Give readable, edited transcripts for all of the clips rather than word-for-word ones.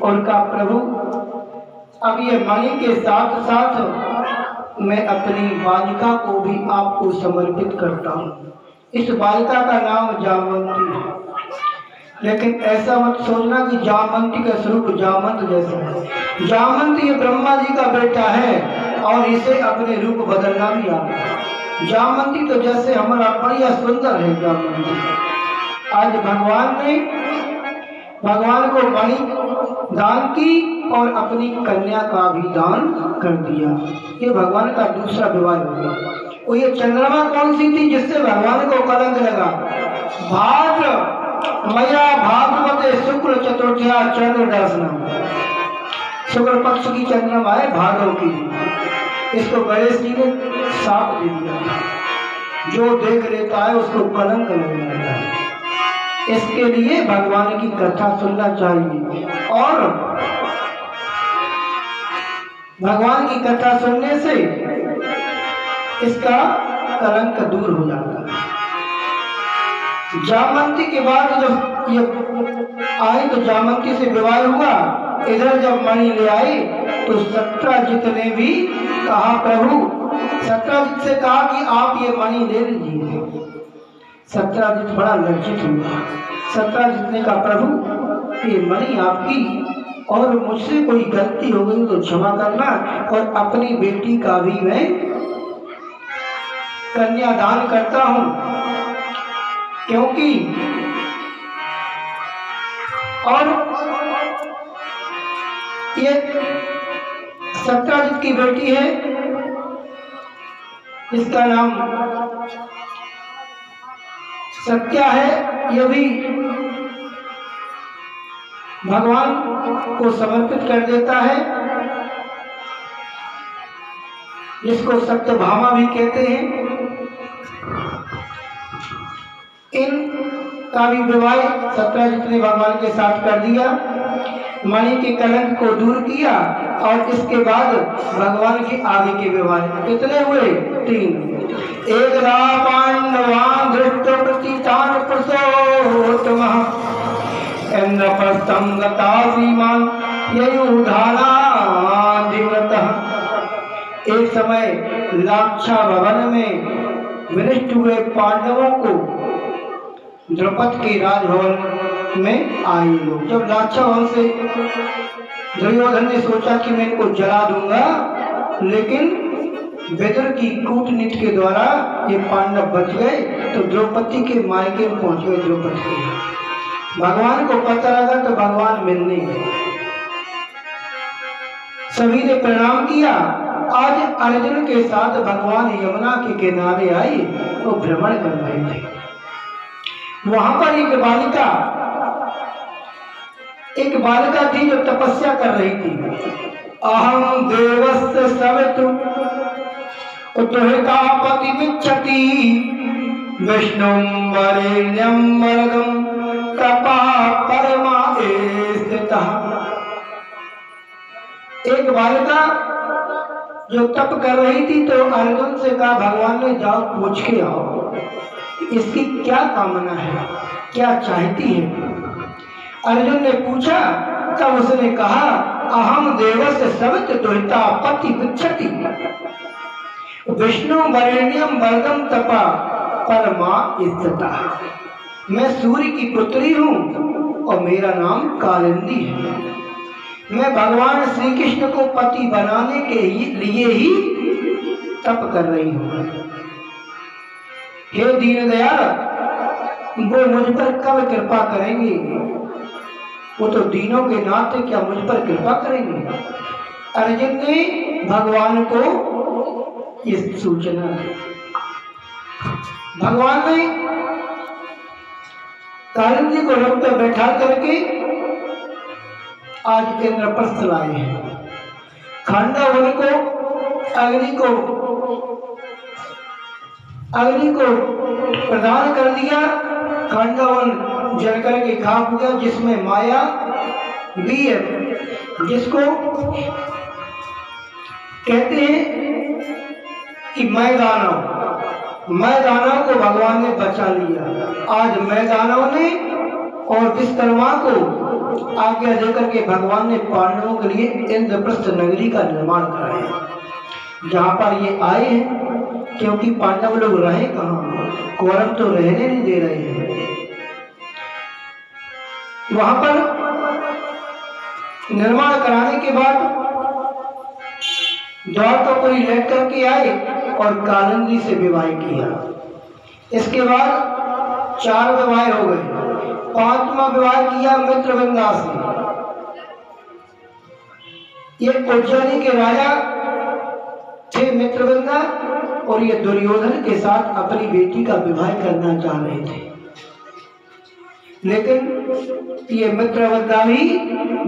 और का प्रभु अब ये मणि के साथ साथ मैं अपनी बालिका को भी आपको समर्पित करता हूँ। इस बालिका का नाम जामवंती है, लेकिन ऐसा मत सोचना कि जामवंती का स्वरूप जामवंत जैसा है। जामवंती ये ब्रह्मा जी का बेटा है और इसे अपने रूप बदलना भी आता है। जामवंती तो जैसे हमारा बढ़िया सुंदर है जामवंती। आज भगवान को मणि दान की और अपनी कन्या का भी दान कर दिया। ये भगवान का दूसरा विवाह हो गया। और ये चंद्रमा कौन सी थी जिससे भगवान को कलंक लगा? भाद्र मया भाद्रवते शुक्ल चतुर्थ्या चंद्र दर्शनम। शुक्ल पक्ष की चंद्रमा है भादव की। इसको गणेश जी ने साप दे दिया, जो देख लेता है उसको कलंक लग जाता है। इसके लिए भगवान की कथा सुनना चाहिए और भगवान की कथा सुनने से इसका कलंक दूर हो जाता है। जामवंती के बाद जब ये आई तो जामवंती से विवाह हुआ। इधर जब मणि ले आई तो सत्राजित ने भी कहा प्रभु, सत्राजित से कहा कि आप ये मणि ले लीजिए। सत्राजित बड़ा लज्जित हुआ। सत्राजित ने कहा प्रभु ये मणि आपकी और मुझसे कोई गलती हो गई तो क्षमा करना, और अपनी बेटी का भी मैं कन्यादान करता हूँ, क्योंकि और ये सत्राजित की बेटी है, इसका नाम सत्या है। यह भी भगवान को समर्पित कर देता है, जिसको सत्यभामा भी कहते हैं। इनका भी विवाह सत्राजित ने भगवान के साथ कर दिया, मणि के कलंक को दूर किया। और इसके बाद भगवान के आगे के विवाह कितने हुए? 3। एक पांडवान धृष्ट प्रतितान पुरुषोत्तमः इंद्रप्रस्थं गता श्रीमान ययुधानाधिव्रतः। एक समय लाक्षा भवन में विनिष्ट हुए पांडवों को द्रुपद के राजभवन में आए लोग। जब लाक्षा भवन से दुर्योधन ने सोचा कि मैं इनको जला दूंगा, लेकिन विदुर की कूटनीति के द्वारा ये पांडव बच गए तो द्रौपदी के मायके में पहुंच गए। द्रौपदी भगवान को पता लगा तो भगवान मिलने गए। सभी ने प्रणाम किया। आज अर्जुन के साथ भगवान यमुना के किनारे आए तो भ्रमण कर रहे थे। वहां पर एक बालिका थी जो तपस्या कर रही थी। अहम देवस्य सवितु उत्तुहिता पतिमिच्छति विष्णुं वरेण्यं वरदं तपा परमा स्थितः। एक बालिका जो तप कर रही थी तो अर्जुन से कहा, भगवान ने जाओ पूछ के आओ इसकी क्या कामना है, क्या चाहती है। अर्जुन ने पूछा तब उसने कहा, अहम देवस्य सवित दुहिता पति विच्छति विष्णु वरेण्यम वरदम तपा परमा स्थिता। मैं सूर्य की पुत्री हूँ और मेरा नाम कालिंदी है। मैं भगवान श्री कृष्ण को पति बनाने के लिए ही तप कर रही हूँ। हे दीनदयाल, वो मुझ पर कब कृपा करेंगे? वो तो दीनों के नाते क्या मुझ पर कृपा करेंगे? अर्जुन ने भगवान को ये सूचना दी। भगवान ने कालिंदी को रथ पर बैठा करके आज इंद्रप्रस्थ लाए हैं। खांडवन को अग्नि को प्रदान कर दिया। खांडवन जल करके खाक हो गया, जिसमें माया भी है, जिसको कहते हैं कि मैं दानव को भगवान ने बचा लिया। आज मैं दानव ने और विश्वकर्मा को आज्ञा देकर के भगवान ने पांडवों के लिए इंद्रप्रस्थ नगरी का निर्माण कराया, जहाँ पर ये आए हैं। क्योंकि पांडव लोग रहे कहाँ, कौरव तो रहने नहीं दे रहे हैं। वहां पर निर्माण कराने के बाद द्वार तो कोई लेट करके आए और कालिंदी से विवाह किया। इसके बाद 4 विवाह हो गए। 5वां विवाह किया मित्रवृंदा से। ये उज्जैनी के राजा थे मित्रवृंदा, और ये दुर्योधन के साथ अपनी बेटी का विवाह करना चाह रहे थे। लेकिन ये मित्रवृंदा भी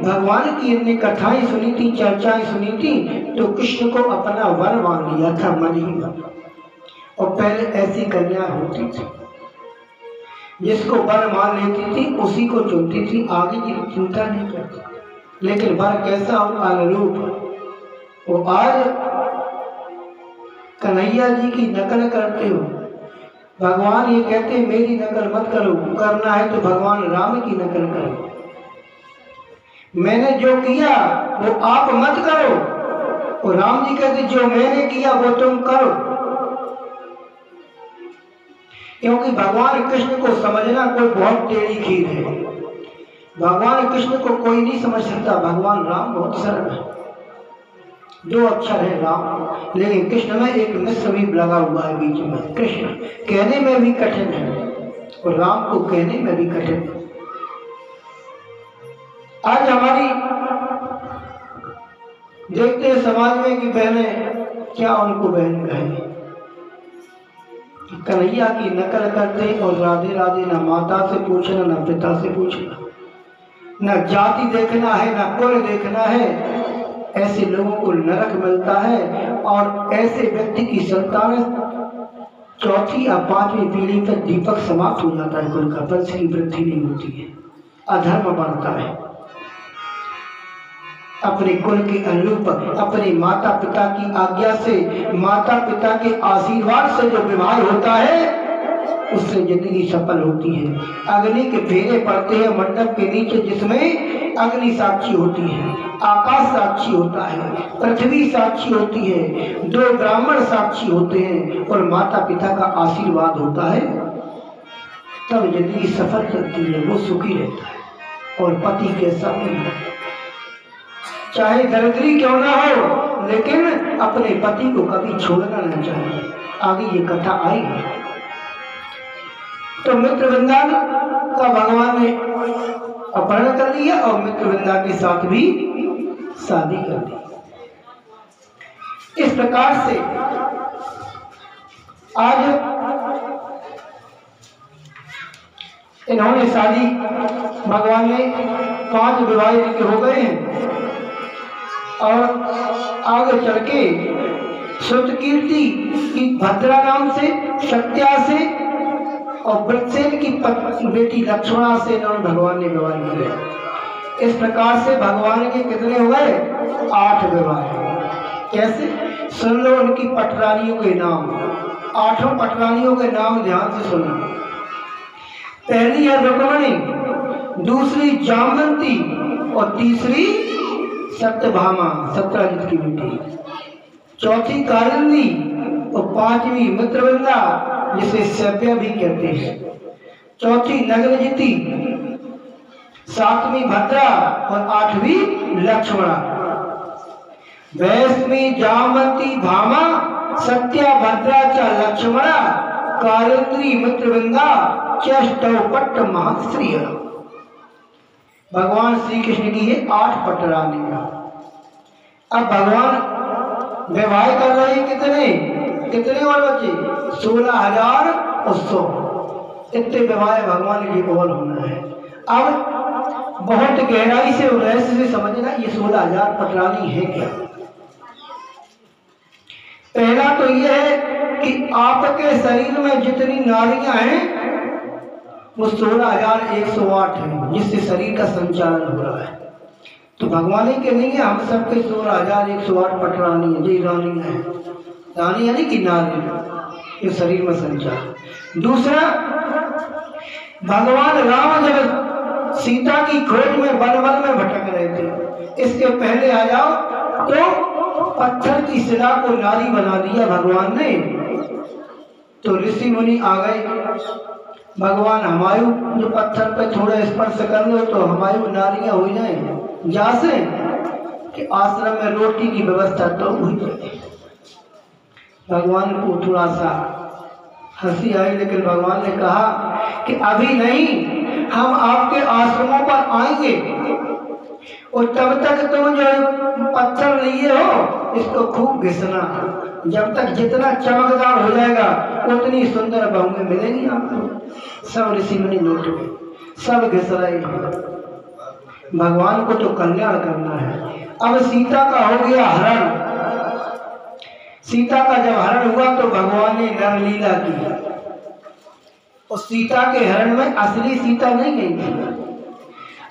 भगवान की इतनी कथाएं सुनी थी, चर्चाएं सुनी थी, तो कृष्ण को अपना वर मान लिया था, मन ही मन। और पहले ऐसी कन्या होती थी, जिसको वर मान लेती थी उसी को चुनती थी, आगे की चिंता नहीं करती। लेकिन वर कैसा हो, अनुरूप। वो आज कन्हैया जी की नकल करते हो। भगवान ये कहते हैं मेरी नकल मत करो, करना है तो भगवान राम की नकल करो। मैंने जो किया वो आप मत करो, और राम जी कहते जो मैंने किया वो तुम करो। क्योंकि भगवान कृष्ण को समझना कोई बहुत टेढ़ी खीर है। भगवान कृष्ण को कोई नहीं समझ सकता। भगवान राम बहुत सरल है, 2 अक्षर है राम, लेकिन कृष्ण में एक मिश्र भी लगा हुआ है बीच में। कृष्ण कहने में भी कठिन है और राम को कहने में भी कठिन है। आज हमारी देखते हैं समाज में कि बहनें क्या उनको बहन कहें, कन्हैया की नकल करते और राधे राधे ना माता से पूछना, ना पिता से पूछना, न जाति देखना है, न कुल देखना है। ऐसे लोगों को नरक मिलता है, और ऐसे व्यक्ति की संतान 4वीं या 5वीं पीढ़ी तक दीपक समाप्त हो जाता है, कुल का वंश की वृद्धि नहीं होती है, अधर्म बढ़ता है। अपने कुल के अनुरूप अपने माता पिता की आज्ञा से, माता पिता के आशीर्वाद से जो विवाह होता है उससे जिंदगी सफल होती है। अग्नि के फेरे पड़ते हैं मंडप के नीचे, जिसमें अग्नि साक्षी होती है, आकाश साक्षी होता है, पृथ्वी साक्षी होती है, 2 ब्राह्मण साक्षी होते हैं और माता पिता का आशीर्वाद होता है, तब जिंदगी सफल चलती है, वो सुखी रहता है। और पति के सामने चाहे दरिद्री क्यों ना हो, लेकिन अपने पति को कभी छोड़ना नहीं चाहिए। आगे ये कथा आई तो मित्रवृंदा का भगवान ने अपहरण कर लिया और मित्रवृंदा के साथ भी शादी कर दी। इस प्रकार से आज इन्होंने शादी, भगवान ने 5 विवाह इनके हो गए हैं और आगे चल के श्रुतकीर्ति की भद्रा नाम से, सत्या से और वृत्सेन की बेटी लक्ष्मणा से इन्होंने भगवान ने विवाह किए। इस प्रकार से भगवान के कितने हो गए? 8 विवाह। कैसे? सुन लो उनकी पटरानियों के नाम, 8 पटरानियों के नाम ध्यान से सुनना। पहली है रुक्मणी, दूसरी जामवंती और तीसरी सत्यभामा, सत्यजित की बेटी, चौथी कालिंदी और 5वीं मित्रवृंदा जिसे सभ्य भी कहते हैं, चौथी नगरजिति, 7वीं भद्रा और 8वीं लक्ष्मणा। वैष्मी जामवंती भामा सत्या भद्रा च लक्ष्मणा कालिंदी मित्रवृंदा चष्टौपट्ट महाश्रिय। भगवान श्री कृष्ण की ये 8 पटरानियां। अब भगवान विवाह कर रहे हैं कितने और बच्चे? 16,100। इतने विवाह भगवान के बोल होना है। अब बहुत गहराई से और रहस्य से समझना ये 16,000 पटरानी है क्या। पहला तो यह है कि आपके शरीर में जितनी नाड़ियां हैं वो 16,108 है, जिससे शरीर का संचालन हो रहा है। तो भगवान ही के नहीं है, हम सबके 16,108 पटरानी है, जी रानी है। रानी यानी कि नारी, ये शरीर में संचार। दूसरा, भगवान राम जब सीता की खोज में वन में भटक रहे थे, इसके पहले आ जाओ तो पत्थर की शिला को नारी बना दिया भगवान ने। तो ऋषि मुनि आ गए, भगवान हमायु जो पत्थर पे थोड़ा स्पर्श कर लो तो हमायु नारियां हो जाए, जैसे कि आश्रम में रोटी की व्यवस्था तो हुई जाए। भगवान को थोड़ा सा हंसी आई, लेकिन भगवान ने कहा कि अभी नहीं, हम आपके आश्रमों पर आएंगे और तब तक तुम जो पत्थर लिए हो इसको खूब घिसना। जब तक जितना चमकदार हो जाएगा उतनी सुंदर बहुएं मिलेंगी आपको। सब ऋषि मुनि लौट गए, सब घिस रहे हैं। भगवान को तो कल्याण करना है। अब सीता का हो गया हरण। सीता का जब हरण हुआ तो भगवान ने नरलीला की और सीता के हरण में असली सीता नहीं गई थी।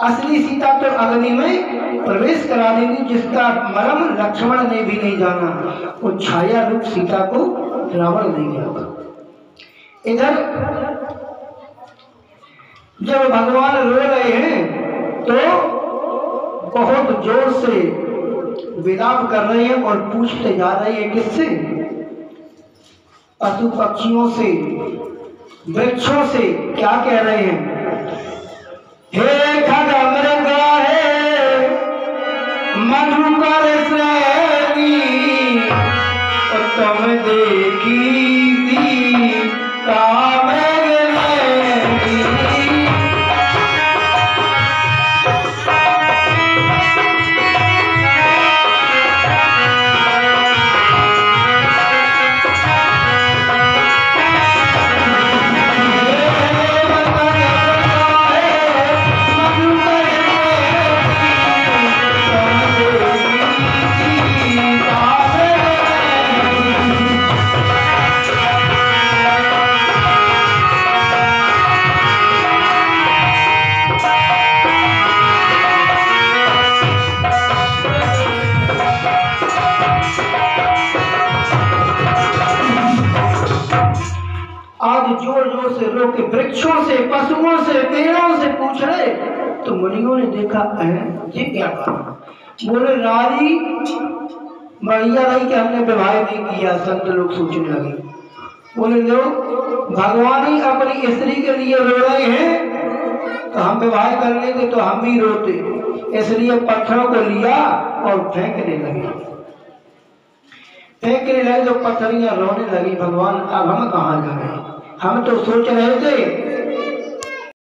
असली सीता तो अग्नि में प्रवेश करा देगी, जिसका मर्म लक्ष्मण ने भी नहीं जाना। वो छाया रूप सीता को रावण दे गया। इधर जब भगवान रो रहे हैं तो बहुत जोर से विलाप कर रहे हैं और पूछते जा रहे हैं किससे? पशु पक्षियों से, वृक्षों से। क्या कह रहे हैं? हे खगमृग हे मधुकर श्रेणी उत्तम देखी सी कामृग जोर जोर से रो के वृक्षों से, पशुओं से, पेड़ों से पूछ रहे। तो मुनियों ने देखा ये क्या कहा? बोले नारी मैया रही कि हमने विवाह नहीं किया। संत लोग सोचने लगे, बोले लोग भगवान ही अपनी स्त्री के लिए रो रहे हैं तो हम विवाह कर लेते तो हम भी रोते। इसलिए पत्थरों को लिया और फेंकने लगे तो पत्थरियां रोने लगी। भगवान अब हम कहाँ जाए? हम तो सोच रहे थे